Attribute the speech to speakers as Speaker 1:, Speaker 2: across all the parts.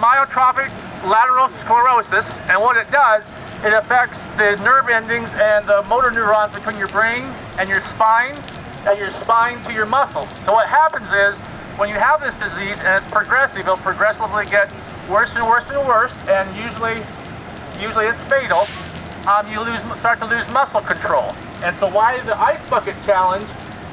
Speaker 1: amyotrophic lateral sclerosis, and what it does, it affects the nerve endings and the motor neurons between your brain and your spine to your muscles. So what happens is, when you have this disease and it's progressive, it'll progressively get worse and worse and worse, and usually it's fatal. You start to lose muscle control. And so why the Ice Bucket Challenge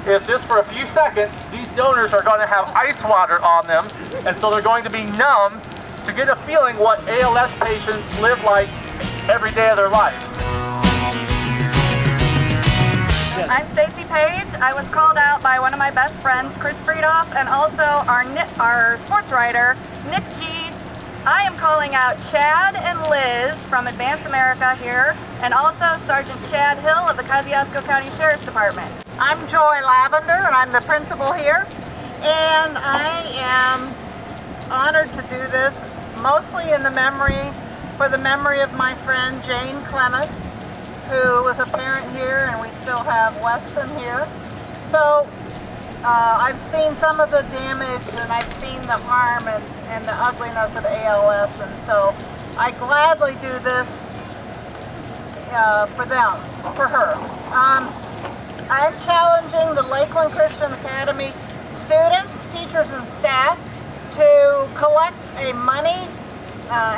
Speaker 1: is just for a few seconds, these donors are going to have ice water on them, and so they're going to be numb to get a feeling what ALS patients live like every day of their lives.
Speaker 2: I'm Stacey Page. I was called out by one of my best friends, Chris Friedoff, and also our sports writer, Nick G. I am calling out Chad and Liz from Advance America here, and also Sergeant Chad Hill of the Kosciuszko County Sheriff's Department.
Speaker 3: I'm Joy Lavender, and I'm the principal here, and I am honored to do this mostly for the memory of my friend Jane Clements, who was a parent here, and we still have Weston here. So I've seen some of the damage, and I've seen the harm and the ugliness of ALS, and so I gladly do this for her. I'm challenging the Lakeland Christian Academy students, teachers, and staff to collect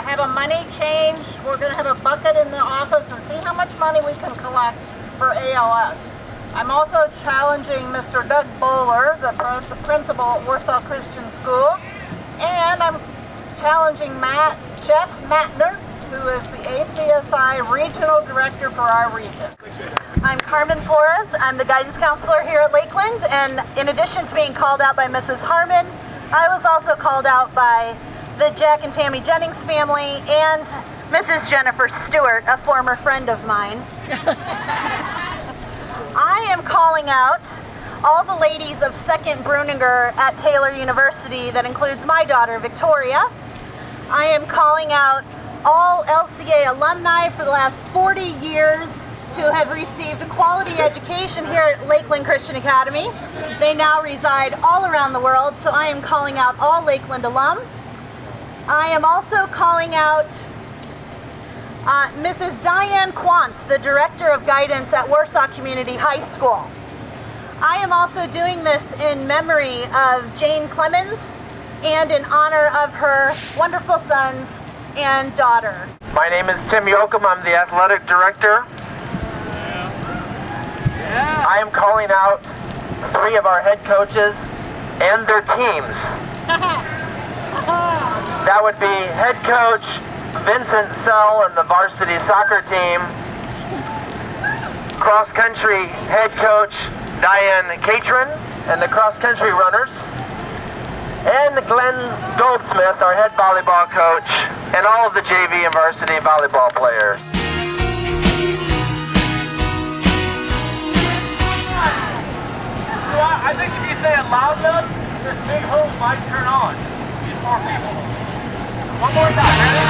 Speaker 3: have a money change. We're going to have a bucket in the office and see how much money we can collect for ALS. I'm also challenging Mr. Doug Bowler, the principal at Warsaw Christian School, and I'm challenging Jeff Matner, who is the ACSI Regional Director for our region.
Speaker 4: I'm Carmen Flores. I'm the guidance counselor here at Lakeland, and in addition to being called out by Mrs. Harmon, I was also called out by the Jack and Tammy Jennings family and Mrs. Jennifer Stewart, a former friend of mine. I am calling out all the ladies of 2nd Bruninger at Taylor University, that includes my daughter, Victoria. I am calling out all LCA alumni for the last 40 years who have received a quality education here at Lakeland Christian Academy. They now reside all around the world, so I am calling out all Lakeland alum. I am also calling out Mrs. Diane Quantz, the Director of Guidance at Warsaw Community High School. I am also doing this in memory of Jane Clemens and in honor of her wonderful sons and daughter.
Speaker 5: My name is Tim Yoakum. I'm the Athletic Director. I am calling out 3 of our head coaches and their teams. That would be head coach Vincent Sell and the varsity soccer team, cross country head coach Diane Catron and the cross country runners, and Glenn Goldsmith, our head volleyball coach, and all of the JV and varsity volleyball players.
Speaker 1: I think if you say it loud enough, this big hose might turn on. These 4 people. One more time. Ready?